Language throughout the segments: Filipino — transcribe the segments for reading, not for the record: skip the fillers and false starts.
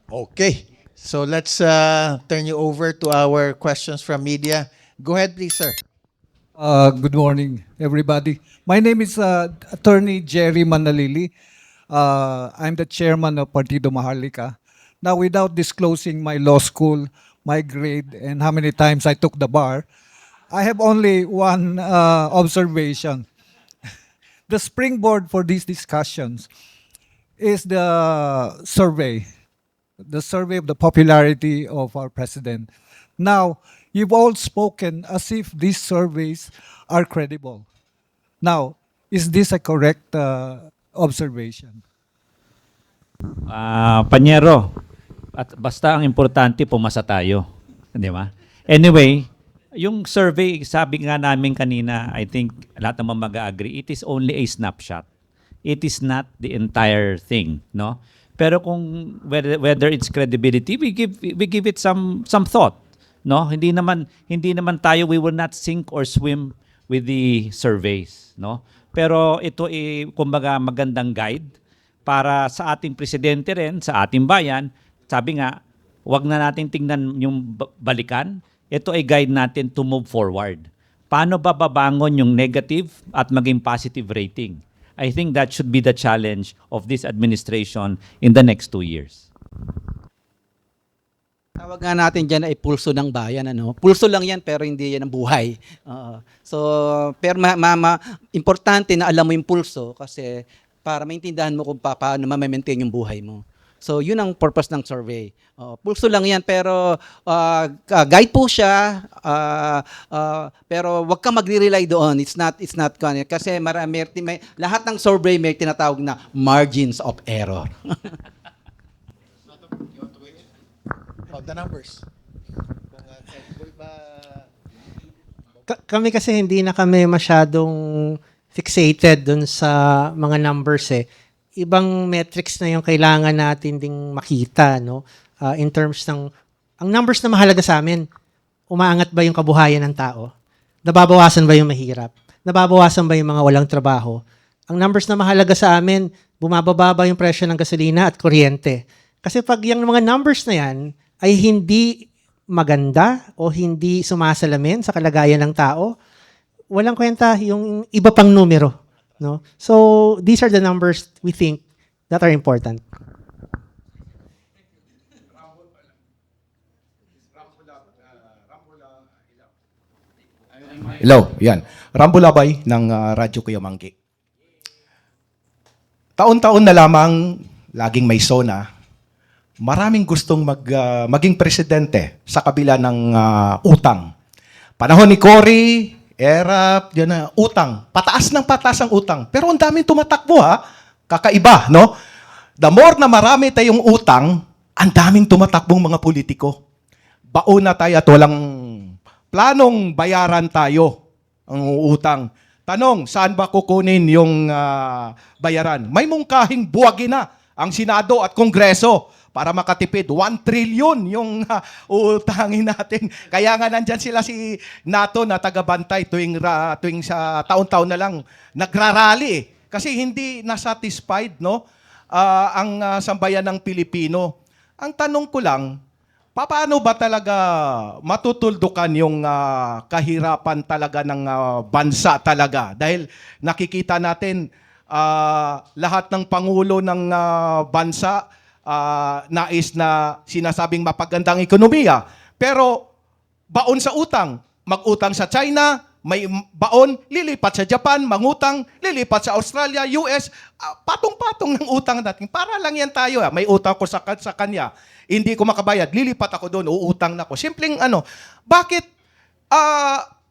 Okay. So let's turn you over to our questions from media. Go ahead, please, sir. Good morning, everybody. My name is Attorney Jerry Manalili. I'm the chairman of Partido Maharlika. Now, without disclosing my law school, my grade, and how many times I took the bar, I have only one observation. The springboard for these discussions is the survey of the popularity of our president. Now, you've all spoken as if these surveys are credible. Now, is this a correct observation? Panyero, at basta ang importante, pumasa tayo. Di ba? Anyway, yung survey, sabi nga namin kanina, I think lahat naman mag-agree, it is only a snapshot. It is not the entire thing, no? Pero kung whether it's credibility, we give it some thought, no? Hindi naman tayo, we will not sink or swim with the surveys, no? Pero ito kumbaga magandang guide para sa ating presidente rin, sa ating bayan. Sabi nga, wag na natin tingnan yung balikan. Ito ay guide natin to move forward. Paano ba babangon yung negative at maging positive rating? I think that should be the challenge of this administration in the next 2 years. Tawag nga natin dyan ay pulso ng bayan. Ano? Pulso lang yan pero hindi yan ang buhay. So, pero importante na alam mo yung pulso kasi para maintindihan mo kung paano ma-maintain yung buhay mo. So, yun ang purpose ng survey. Pulso lang yan pero guide po siya pero wag kang magre-rely doon. It's not kasi lahat ng survey may tinatawag na margins of error. The numbers. Kami kasi hindi na kami masyadong fixated dun sa mga numbers eh. Ibang metrics na yung kailangan natin ding makita, no? In terms ng, ang numbers na mahalaga sa amin, umaangat ba yung kabuhayan ng tao? Nababawasan ba yung mahirap? Nababawasan ba yung mga walang trabaho? Ang numbers na mahalaga sa amin, bumababa ba yung presyo ng gasolina at kuryente? Kasi pag yung mga numbers na yan ay hindi maganda o hindi sumasalamin sa kalagayan ng tao, walang kwenta yung iba pang numero. No? So, these are the numbers we think that are important. Hello, yan. Rambo Labay ng Radyo Kuya Manggi. Taon-taon na lamang, laging may sona, maraming gustong maging presidente sa kabila ng utang. Panahon ni Cory, ERAP, yan na, utang. Pataas ng pataas ang utang. Pero ang daming tumatakbo ha. Kakaiba, no? The more na marami tayong utang, ang daming tumatakbong mga politiko. Baon na tayo at walang planong bayaran tayo ang utang. Tanong, saan ba kukunin yung bayaran? May mungkahing buwagin na ang Senado at Kongreso para makatipid. 1 trillion yung utangin natin. Kaya nga nandyan sila si NATO na tagabantay tuwing sa taon-taon na lang nagrarally. Kasi hindi na-satisfied no, ang sambayan ng Pilipino. Ang tanong ko lang, paano ba talaga matutuldukan yung kahirapan talaga ng bansa talaga? Dahil nakikita natin lahat ng pangulo ng bansa nais na sinasabing mapagandang ekonomiya. Pero baon sa utang, mag-utang sa China, may baon, lilipat sa Japan, mangutang, lilipat sa Australia, US, patong-patong ng utang natin. Para lang yan tayo. May utang ko sa kanya. Hindi ko makabayad, lilipat ako doon, uutang na ako. Simpleng bakit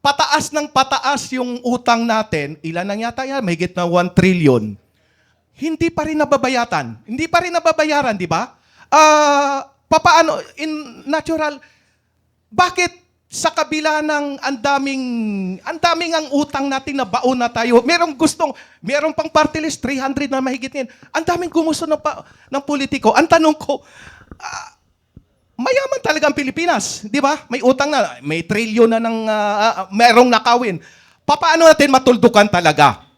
pataas ng pataas yung utang natin, ilan nang yata yan, mahigit na 1 trillion, hindi pa rin nababayatan. Hindi pa rin nababayaran, di ba? Papaano, in natural, bakit sa kabila ng ang daming ang utang natin na baon na tayo, merong pang party list, 300 na mahigit yan. Ang daming gumusto ng politiko. Ang tanong ko, mayaman talaga ang Pilipinas, di ba? May utang na, may trilyon na ng merong nakawin. Paano natin matuldukan talaga?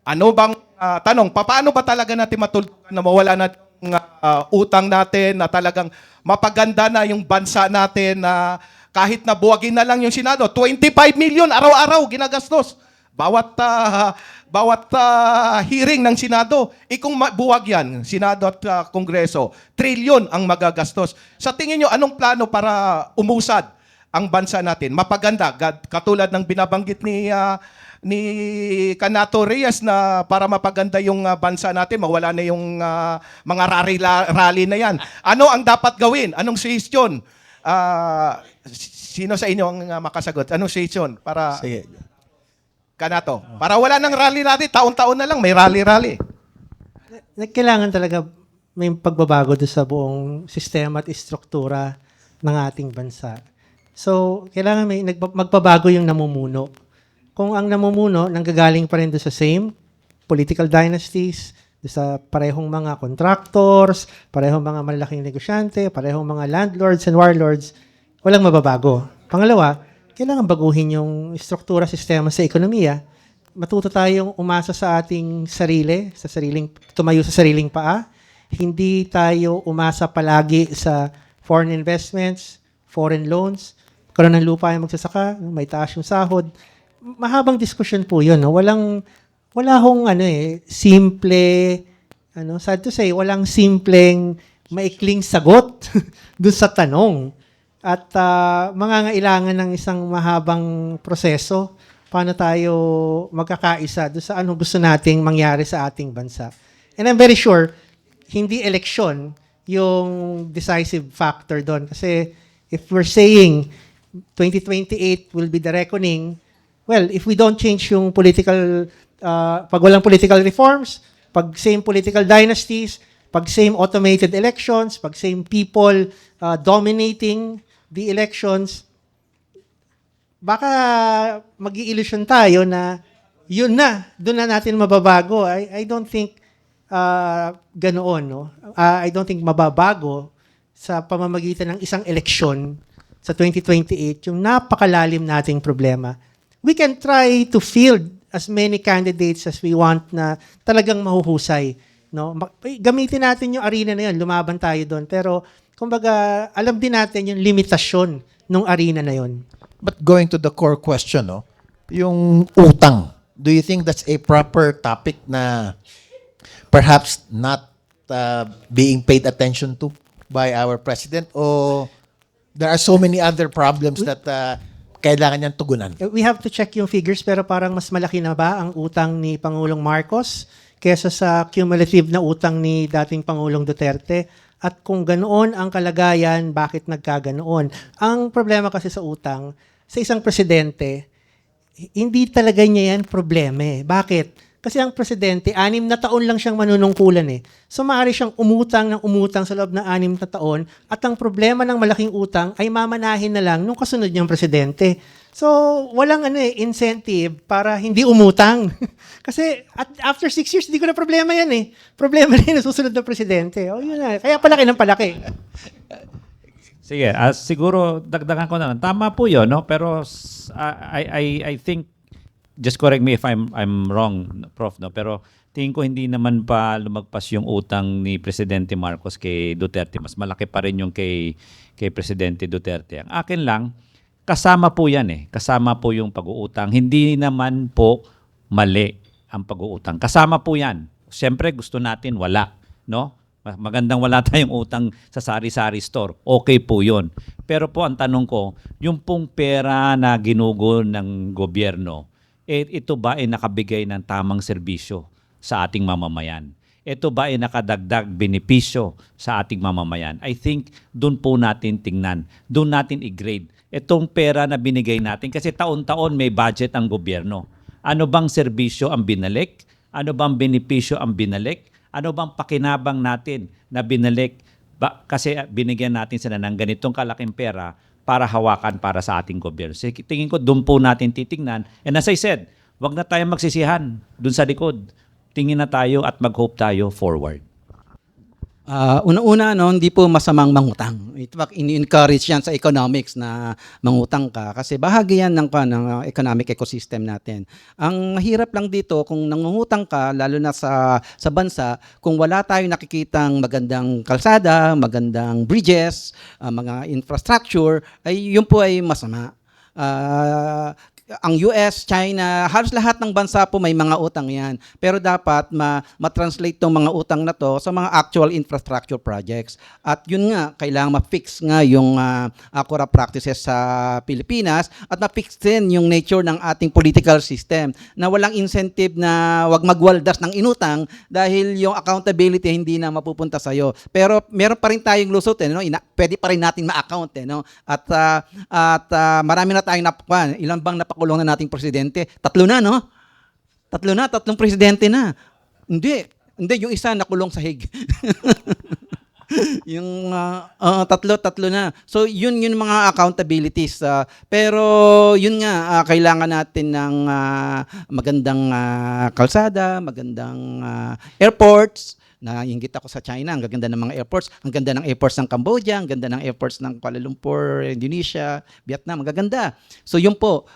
Ano bang tanong, paano ba talaga natin matuldukan na mawala na utang natin, na talagang mapaganda na yung bansa natin, na kahit na buwagin na lang yung Senado, 25 million araw-araw ginagastos. Bawat hearing ng Senado, kung buwag yan, Senado at Kongreso, trilyon ang magagastos. Sa tingin nyo, anong plano para umusad ang bansa natin? Mapaganda, katulad ng binabanggit ni Kanato Reyes, na para mapaganda yung bansa natin, mawala na yung mga rally na yan. Ano ang dapat gawin? Anong suggestion? Sino sa inyo ang makasagot? Anong suggestion para Sige. Kanato? Para wala nang rally-rally, taon-taon na lang may rally-rally. Kailangan talaga may pagbabago doon sa buong sistema at istruktura ng ating bansa. So, kailangan may magbabago yung namumuno. Kung ang namumuno nanggagaling pa rin doon sa same political dynasties, doon sa parehong mga contractors, parehong mga malalaking negosyante, parehong mga landlords and warlords, walang mababago. Pangalawa, kailangan baguhin yung struktura, sistema sa ekonomiya. Matuto tayong umasa sa ating sarili, tumayo sa sariling paa. Hindi tayo umasa palagi sa foreign investments, foreign loans, karoon ng lupa yung magsasaka, may taas yung sahod. Mahabang diskusyon po yun. No? Wala hong simple, sad to say, walang simpleng maikling sagot dun sa tanong. At mangangailangan ng isang mahabang proseso paano tayo magkakaisa doon sa ano gusto nating mangyari sa ating bansa. And I'm very sure, hindi election yung decisive factor doon. Kasi if we're saying 2028 will be the reckoning, well, if we don't change yung political, pag walang political reforms, pag same political dynasties, pag same automated elections, pag same people dominating the elections, baka mag-i-illusion tayo na yun na, doon na natin mababago. I don't think ganoon. No? I don't think mababago sa pamamagitan ng isang eleksyon sa 2028 yung napakalalim nating problema. We can try to field as many candidates as we want na talagang mahuhusay. No? Gamitin natin yung arena na yun, lumaban tayo doon. Pero kumbaga, alam din natin yung limitasyon ng arena na yon. But going to the core question, no, yung utang, do you think that's a proper topic na perhaps not being paid attention to by our president? O there are so many other problems that kailangan niyang tugunan? We have to check yung figures, pero parang mas malaki na ba ang utang ni Pangulong Marcos kesa sa cumulative na utang ni dating Pangulong Duterte? At kung ganoon ang kalagayan, bakit nagkaganoon? Ang problema kasi sa utang, sa isang presidente, hindi talaga niya yan problema eh. Bakit? Kasi ang presidente, 6 na taon lang siyang manunungkulan eh. So maaari siyang umutang ng umutang sa loob ng 6 na taon at ang problema ng malaking utang ay mamanahin na lang nung kasunod niyang presidente. So walang incentive para hindi umutang. Kasi after 6 years, hindi ko na problema yan eh. Problema na yun, susunod na presidente. O yun na, kaya palaki ng palaki. Sige, siguro dagdagan ko na lang. Tama po 'yon, no? Pero I think, just correct me if I'm wrong, Prof, no? Pero tingin ko hindi naman pa lumagpas yung utang ni Presidente Marcos kay Duterte. Mas malaki pa rin yung kay Presidente Duterte. Ang akin lang, kasama po yan eh. Kasama po yung pag-uutang. Hindi naman po mali ang pag-uutang. Kasama po yan. Siyempre gusto natin wala, no? Magandang wala tayong utang sa sari-sari store. Okay po yun. Pero po ang tanong ko, yung pong pera na ginugol ng gobyerno, ito ba ay nakabigay ng tamang serbisyo sa ating mamamayan? Ito ba ay nakadagdag benepisyo sa ating mamamayan? I think doon po natin tingnan. Doon natin i-grade. Itong pera na binigay natin, kasi taon-taon may budget ang gobyerno. Ano bang serbisyo ang binalik? Ano bang benepisyo ang binalik? Ano bang pakinabang natin na binalik? Kasi binigyan natin sila ng ganitong kalaking pera para hawakan para sa ating gobyerno. So, tingin ko doon po natin titingnan. And as I said, wag na tayong magsisihan doon sa likod. Tingin na tayo at mag-hope tayo forward. Una-una, no, hindi po masamang mangutang. Ito ini-encourage yan sa economics na mangutang ka kasi bahagi yan ng economic ecosystem natin. Ang mahirap lang dito kung nangungutang ka, lalo na sa bansa, kung wala tayong nakikitang magandang kalsada, magandang bridges, mga infrastructure, ay yun po ay masama. Ang US, China, halos lahat ng bansa po may mga utang yan. Pero dapat ma-translate tong mga utang na to sa mga actual infrastructure projects. At yun nga, kailangan ma-fix nga yung corrupt practices sa Pilipinas at ma-fix din yung nature ng ating political system na walang incentive na wag magwaldas ng inutang dahil yung accountability hindi na mapupunta sa'yo. Pero meron pa rin tayong lusot, no? Pwede pa rin natin ma-account. No? At marami na tayong napakuan. Ilan bang napakulong na nating presidente? 3 na, no? 3 presidente na. Hindi, yung isa nakulong sa Hague. Yung tatlo na. So yun mga accountabilities. Pero yun nga, kailangan natin ng magandang kalsada, magandang airports. Nainggit ako sa China, ang gaganda ng mga airports, ang ganda ng airports ng Cambodia, ang ganda ng airports ng Kuala Lumpur, Indonesia, Vietnam, ang gaganda. So yun po,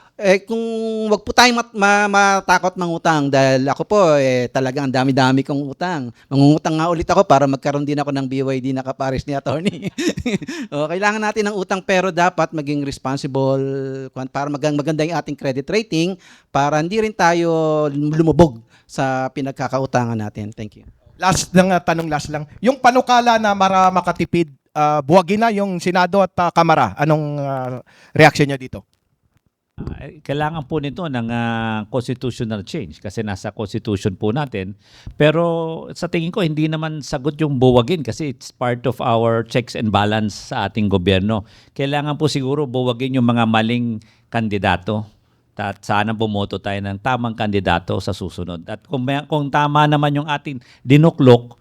kung wag po tayong matakot mangutang dahil ako po talagang dami-dami kong utang. Mangungutang nga ulit ako para magkaroon din ako ng BYD na kapares ni attorney. Kailangan natin ng utang pero dapat maging responsible para maganda yung ating credit rating para hindi rin tayo lumubog sa pinagkakautangan natin. Thank you. Last lang. Yung panukala na makatipid, buwagin na yung Senado at Kamara. Anong reaction nyo dito? Kailangan po nito ng constitutional change kasi nasa constitution po natin. Pero sa tingin ko, hindi naman sagot yung buwagin kasi it's part of our checks and balance sa ating gobyerno. Kailangan po siguro buwagin yung mga maling kandidato. At sana bumoto tayo ng tamang kandidato sa susunod. At kung tama naman yung ating dinuklok,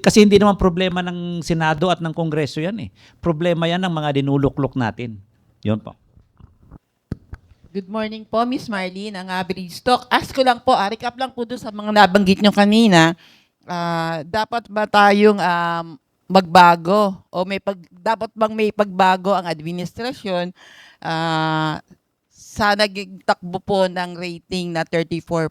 kasi hindi naman problema ng Senado at ng Kongreso yan eh. Problema yan ng mga dinuluklok natin. Yun po. Good morning po, Miss Marlene, ang average stock. Ask ko lang po, recap lang po doon sa mga nabanggit nyo kanina. Dapat ba tayong magbago? O dapat bang may pagbago ang administrasyon sa naging takbo po ng rating na 34%.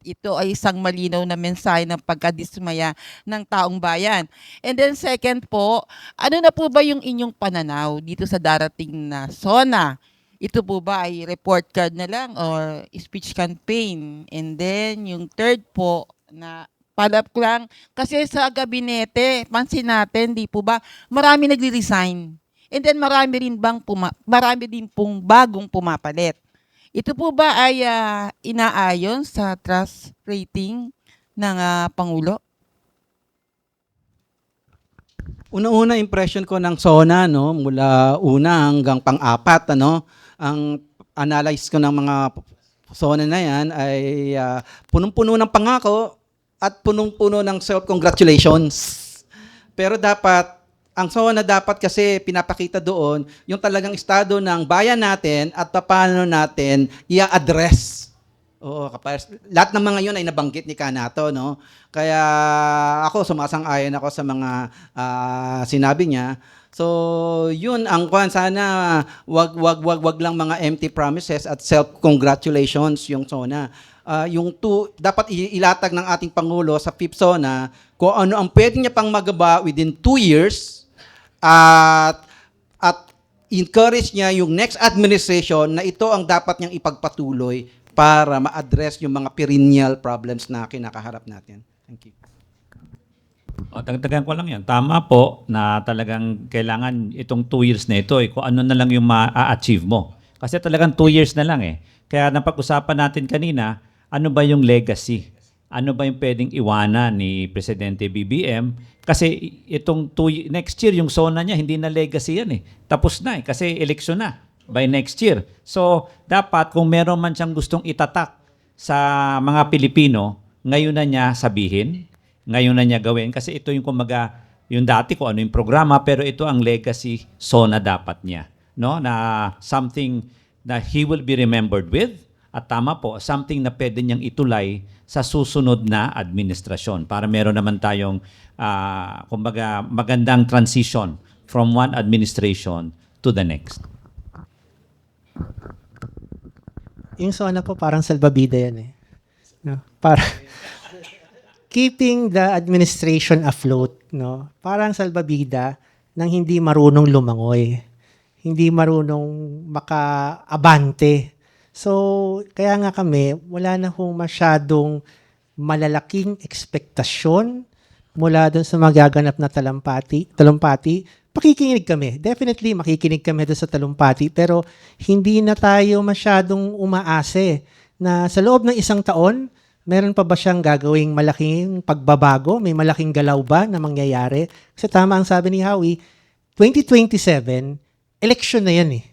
Ito ay isang malinaw na mensahe ng pagkadismaya ng taong bayan. And then second po, ano na po ba yung inyong pananaw dito sa darating na SONA? Ito po ba ay report card na lang or speech campaign? And then yung third po na palap ko lang, kasi sa gabinete, pansin natin, di po ba, marami nagre-resign. And then marami din pong bagong pumapalit. Ito po ba ay inaayon sa trust rating ng Pangulo? Una-una impression ko ng SONA, no, mula una hanggang pang-apat, ang analyze ko ng mga SONA na yan ay punong-puno ng pangako at punong-puno ng self-congratulations. Pero ang SONA dapat kasi pinapakita doon yung talagang estado ng bayan natin at paano natin i-address. Lahat ng mga yun ay nabanggit ni Kanato, no? Kaya ako sumasang-ayon ako sa mga sinabi niya. So, yun ang sana wag lang mga empty promises at self-congratulations yung SONA. Dapat ilatag ng ating Pangulo sa FIP SONA kung ano ang pwede niya pang magawa within 2 years at encourage niya yung next administration na ito ang dapat niyang ipagpatuloy para ma-address yung mga perennial problems na kinakaharap natin. Thank you. Dagdagan ko lang yan. Tama po na talagang kailangan itong 2 years na ito kung ano na lang yung ma-achieve mo. Kasi talagang 2 years na lang eh. Kaya napag-usapan natin kanina, ano ba yung legacy? Ano ba yung pwedeng iwanan ni Presidente BBM? Kasi itong next year, yung SONA niya, hindi na legacy yan eh. Tapos na eh, kasi eleksyon na by next year. So, dapat kung meron man siyang gustong itatak sa mga Pilipino, ngayon na niya sabihin, ngayon na niya gawin. Kasi ito yung kumaga, yung dati ko ano yung programa, pero ito ang legacy SONA dapat niya. No? Na something that he will be remembered with at tama po, something na pwede niyang itulay sa susunod na administrasyon para meron naman tayong kumbaga magandang transition from one administration to the next. Yung SONA po parang salbabida yan eh. No? Para keeping the administration afloat, no? Parang salbabida ng hindi marunong lumangoy. Hindi marunong makaabante. So, kaya nga kami, wala na hong masyadong malalaking ekspektasyon mula doon sa magaganap na talumpati. Pakikinig kami. Definitely, makikinig kami doon sa talumpati. Pero, hindi na tayo masyadong umaase na sa loob ng isang taon, meron pa ba siyang gagawing malaking pagbabago? May malaking galaw ba na mangyayari? Kasi tama ang sabi ni Howie, 2027, election na yan eh.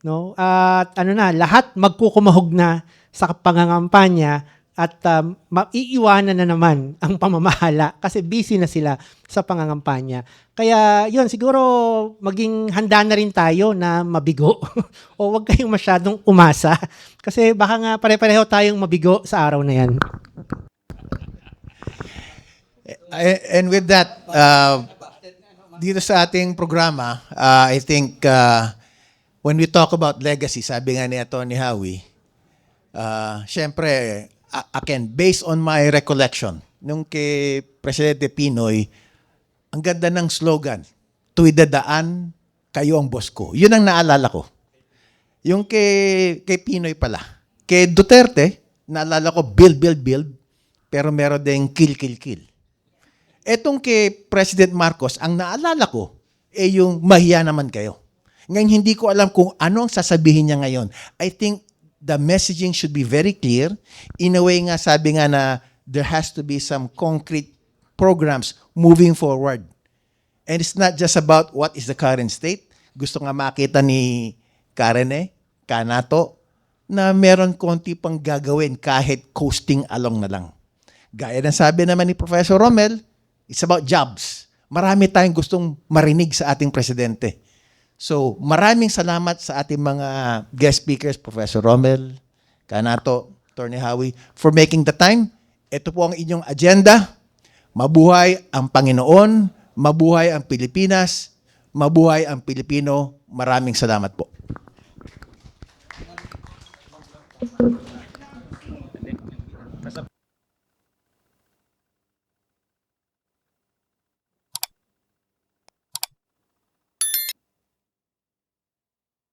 No? At lahat magkukumahog na sa pangangampanya at maiiwanan na naman ang pamamahala kasi busy na sila sa pangangampanya. Kaya yun, siguro maging handa na rin tayo na mabigo o wag kayong masyadong umasa kasi baka nga pare-pareho tayong mabigo sa araw na yan. And with that, dito sa ating programa, I think when we talk about legacy, sabi nga ni Atty. Howie, syempre, again, based on my recollection, nung kay Presidente Pinoy, ang ganda ng slogan, tuwid dadaan, kayo ang boss ko. Yun ang naalala ko. Yung kay Pinoy pala. Kay Duterte, naalala ko, build, build, build, pero meron ding kill, kill, kill. Etong kay President Marcos, ang naalala ko, yung mahiya naman kayo. Ngayon, hindi ko alam kung ano ang sasabihin niya ngayon. I think the messaging should be very clear. In a way nga, sabi nga na there has to be some concrete programs moving forward. And it's not just about what is the current state. Gusto nga makita ni Kanato, na meron konti pang gagawin kahit coasting along na lang. Gaya ng sabi naman ni Professor Romel, it's about jobs. Marami tayong gustong marinig sa ating presidente. So, maraming salamat sa ating mga guest speakers, Professor Romel, Kanato, Atty. Howie, for making the time. Ito po ang inyong agenda. Mabuhay ang Panginoon, mabuhay ang Pilipinas, mabuhay ang Pilipino. Maraming salamat po.